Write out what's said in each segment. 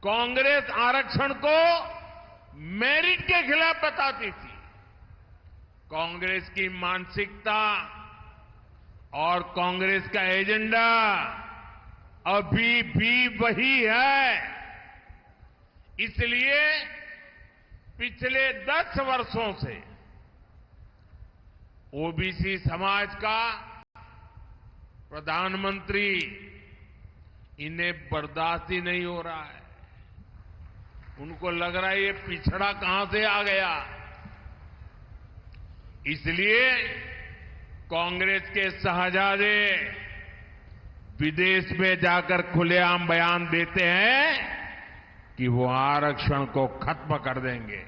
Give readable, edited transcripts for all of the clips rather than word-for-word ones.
कांग्रेस आरक्षण को मेरिट के खिलाफ बताती थी। कांग्रेस की मानसिकता और कांग्रेस का एजेंडा अभी भी वही है। इसलिए पिछले 10 वर्षों से ओबीसी समाज का प्रधानमंत्री इन्हें बर्दाश्त ही नहीं हो रहा है। उनको लग रहा है ये पिछड़ा कहां से आ गया। इसलिए कांग्रेस के शहजादे विदेश में जाकर खुलेआम बयान देते हैं कि वो आरक्षण को खत्म कर देंगे।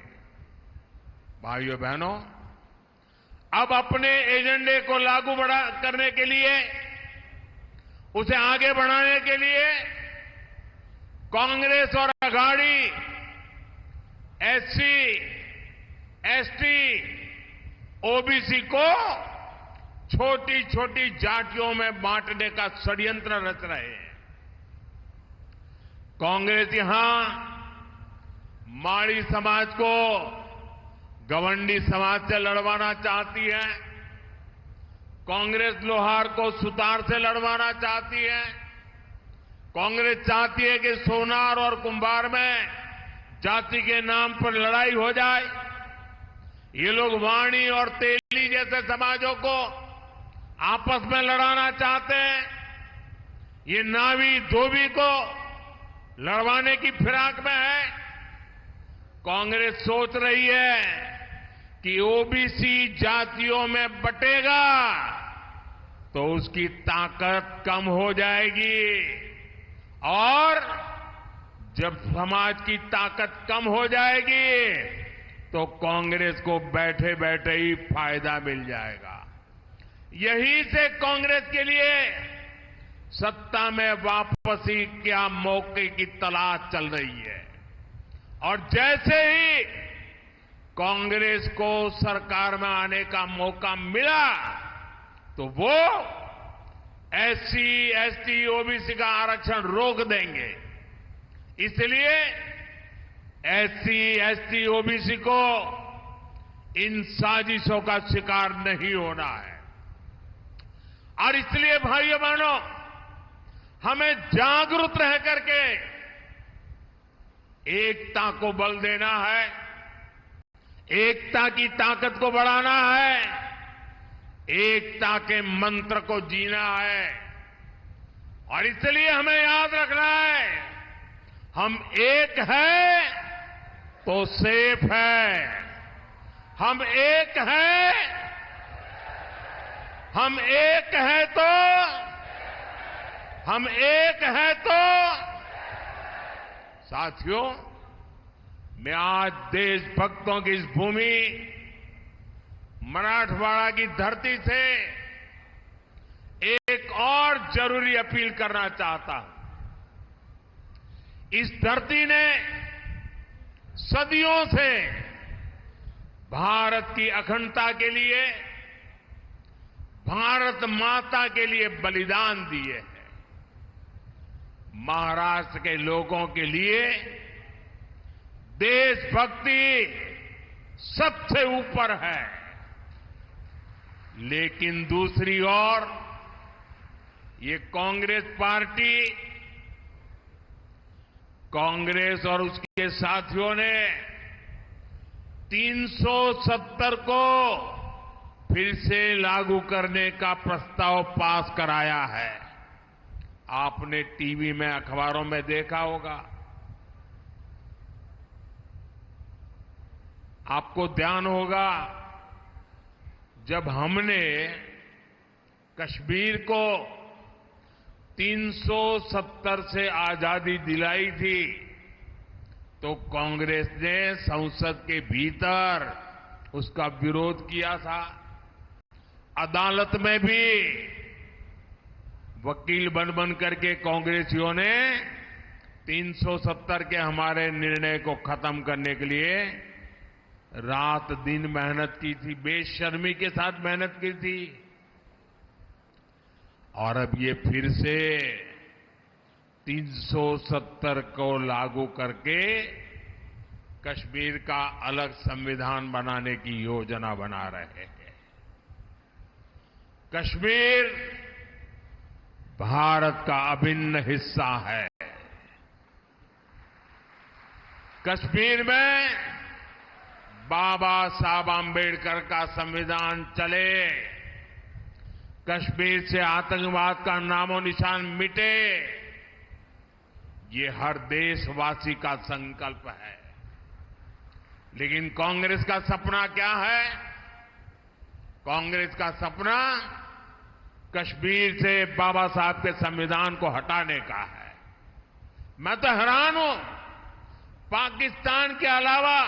भाइयों बहनों, अब अपने एजेंडे को लागू करने के लिए, उसे आगे बढ़ाने के लिए कांग्रेस और अघाड़ी एससी, एसटी, ओबीसी को छोटी छोटी जातियों में बांटने का षड्यंत्र रच रहे हैं। कांग्रेस यहां माड़ी समाज को गवंडी समाज से लड़वाना चाहती है। कांग्रेस लोहार को सुतार से लड़वाना चाहती है। कांग्रेस चाहती है कि सोनार और कुंभार में जाति के नाम पर लड़ाई हो जाए। ये लोग वाणी और तेली जैसे समाजों को आपस में लड़ाना चाहते हैं। ये नावी धोबी को लड़वाने की फिराक में है। कांग्रेस सोच रही है कि ओबीसी जातियों में बटेगा तो उसकी ताकत कम हो जाएगी, और जब समाज की ताकत कम हो जाएगी तो कांग्रेस को बैठे बैठे ही फायदा मिल जाएगा। यही से कांग्रेस के लिए सत्ता में वापसी क्या मौके की तलाश चल रही है। और जैसे ही कांग्रेस को सरकार में आने का मौका मिला तो वो एससी, एसटी, ओबीसी का आरक्षण रोक देंगे। इसलिए एससी, एसटी, ओबीसी को इन साजिशों का शिकार नहीं होना है। और इसलिए भाइयों बहनों, हमें जागरूक रह करके एकता को बल देना है, एकता की ताकत को बढ़ाना है, एकता के मंत्र को जीना है। और इसलिए हमें याद रखना है, हम एक हैं तो सेफ है। हम एक हैं, हम एक हैं तो, हम एक हैं तो। साथियों, मैं आज देशभक्तों की इस भूमि मराठवाड़ा की धरती से एक और जरूरी अपील करना चाहता हूं। इस धरती ने सदियों से भारत की अखंडता के लिए, भारत माता के लिए बलिदान दिए हैं। महाराष्ट्र के लोगों के लिए देशभक्ति सबसे ऊपर है। लेकिन दूसरी ओर ये कांग्रेस पार्टी, कांग्रेस और उसके साथियों ने 370 को फिर से लागू करने का प्रस्ताव पास कराया है। आपने टीवी में, अखबारों में देखा होगा। आपको ध्यान होगा, जब हमने कश्मीर को 370 से आजादी दिलाई थी तो कांग्रेस ने संसद के भीतर उसका विरोध किया था। अदालत में भी वकील बन करके कांग्रेसियों ने 370 के हमारे निर्णय को खत्म करने के लिए रात दिन मेहनत की थी, बेशर्मी के साथ मेहनत की थी। और अब ये फिर से 370 को लागू करके कश्मीर का अलग संविधान बनाने की योजना बना रहे हैं। कश्मीर भारत का अभिन्न हिस्सा है। कश्मीर में बाबा साहब आंबेडकर का संविधान चले, कश्मीर से आतंकवाद का नामो निशान मिटे, ये हर देशवासी का संकल्प है। लेकिन कांग्रेस का सपना क्या है? कांग्रेस का सपना कश्मीर से बाबा साहब के संविधान को हटाने का है। मैं तो हैरान हूं, पाकिस्तान के अलावा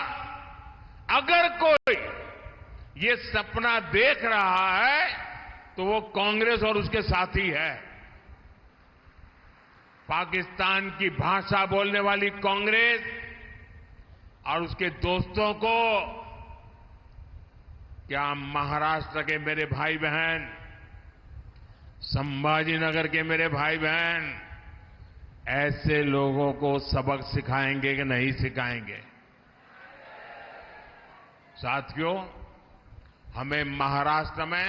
अगर कोई ये सपना देख रहा है तो वो कांग्रेस और उसके साथी है। पाकिस्तान की भाषा बोलने वाली कांग्रेस और उसके दोस्तों को क्या महाराष्ट्र के मेरे भाई बहन, संभाजी नगर के मेरे भाई बहन ऐसे लोगों को सबक सिखाएंगे कि नहीं सिखाएंगे? साथियों, हमें महाराष्ट्र में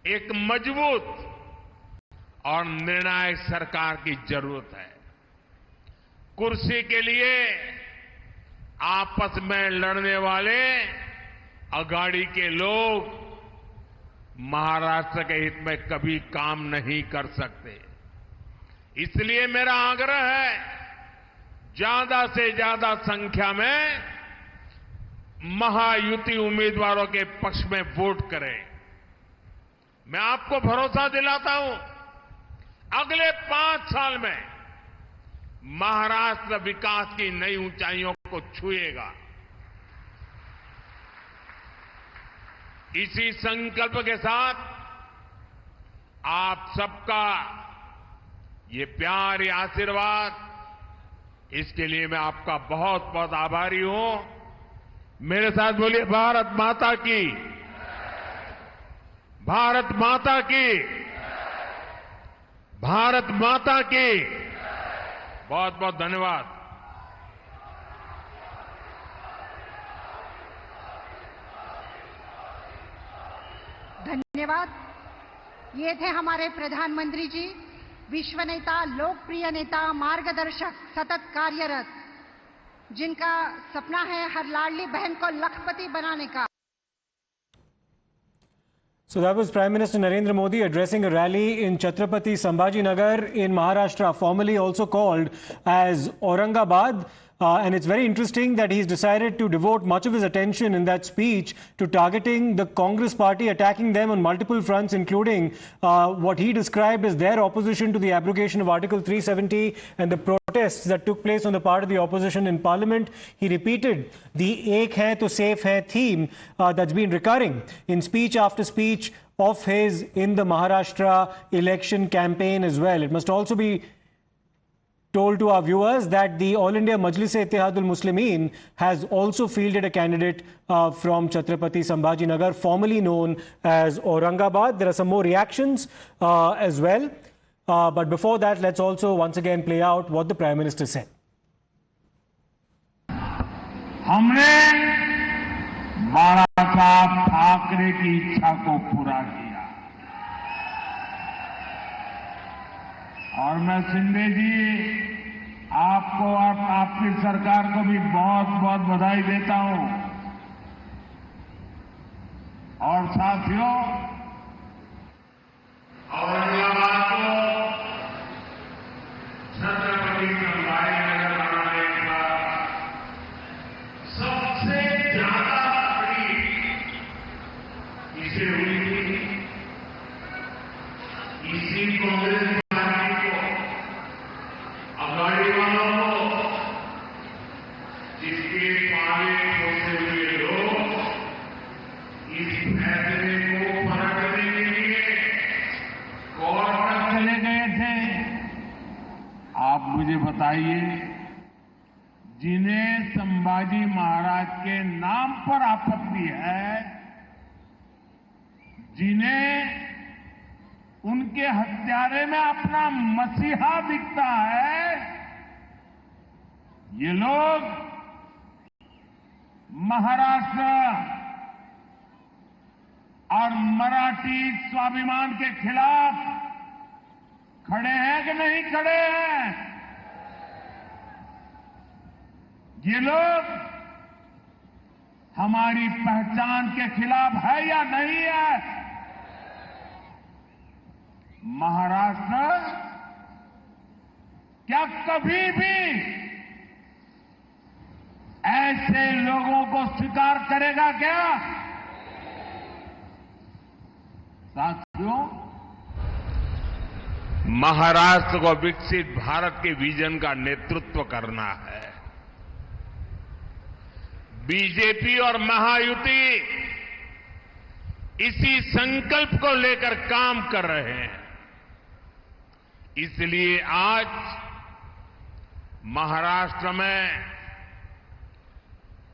एक मजबूत और निर्णायक सरकार की जरूरत है। कुर्सी के लिए आपस में लड़ने वाले अघाड़ी के लोग महाराष्ट्र के हित में कभी काम नहीं कर सकते। इसलिए मेरा आग्रह है, ज्यादा से ज्यादा संख्या में महायुति उम्मीदवारों के पक्ष में वोट करें। मैं आपको भरोसा दिलाता हूं, अगले 5 साल में महाराष्ट्र विकास की नई ऊंचाइयों को छुएगा। इसी संकल्प के साथ आप सबका ये प्यार, ये आशीर्वाद, इसके लिए मैं आपका बहुत बहुत आभारी हूं। मेरे साथ बोलिए, भारत माता की, भारत माता की, भारत माता की। बहुत बहुत धन्यवाद। धन्यवाद। ये थे हमारे प्रधानमंत्री जी, विश्व नेता, लोकप्रिय नेता, मार्गदर्शक, सतत कार्यरत, जिनका सपना है हर लाडली बहन को लखपति बनाने का। So that was Prime Minister Narendra Modi addressing a rally in Chhatrapati Sambhajinagar in Maharashtra, formerly also called as Aurangabad. And it's very interesting that he's decided to devote much of his attention in that speech to targeting the Congress party, attacking them on multiple fronts, including what he described as their opposition to the abrogation of Article 370 and the protests that took place on the part of the opposition in Parliament. He repeated the "Ek hai to safe hai" theme that's been recurring in speech after speech of his in the Maharashtra election campaign as well. It must also be told to our viewers that the All India Majlis-e-Ittihadul Muslimin has also fielded a candidate from Chhatrapati Sambhajinagar, formerly known as Aurangabad. There are some more reactions as well. But before that, let's also once again play out what the Prime Minister said. हमने बाला साहब ठाकरे की इच्छा को पूरा किया और मैं शिंदे जी आपको और आपकी सरकार को भी बहुत बहुत बधाई देता हूं। और साथियों, औरंगाबाद को छत्रपति संभाजीनगर बनाने का सबसे ज्यादा तकलीफ इसे हुई थी। इसी कांग्रेस अघाड़ी वालों को, जिसके पाले पोसे हुए लोग इस फैसले को पलटने के लिए कोर्ट तक चले गए थे। आप मुझे बताइए, जिन्हें संभाजी महाराज के नाम पर आपत्ति है, जिन्हें उनके हत्यारे में अपना मसीहा दिखता है। ये लोग महाराष्ट्र और मराठी स्वाभिमान के खिलाफ खड़े हैं कि नहीं खड़े हैं? ये लोग हमारी पहचान के खिलाफ है या नहीं है? महाराष्ट्र क्या कभी भी ऐसे लोगों को स्वीकार करेगा क्या? साथियों, महाराष्ट्र को विकसित भारत के विजन का नेतृत्व करना है। बीजेपी और महायुति इसी संकल्प को लेकर काम कर रहे हैं। इसलिए आज महाराष्ट्र में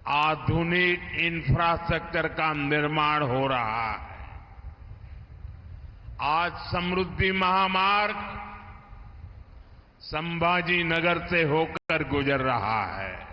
आधुनिक इंफ्रास्ट्रक्चर का निर्माण हो रहा है। आज समृद्धि महामार्ग संभाजी नगर से होकर गुजर रहा है।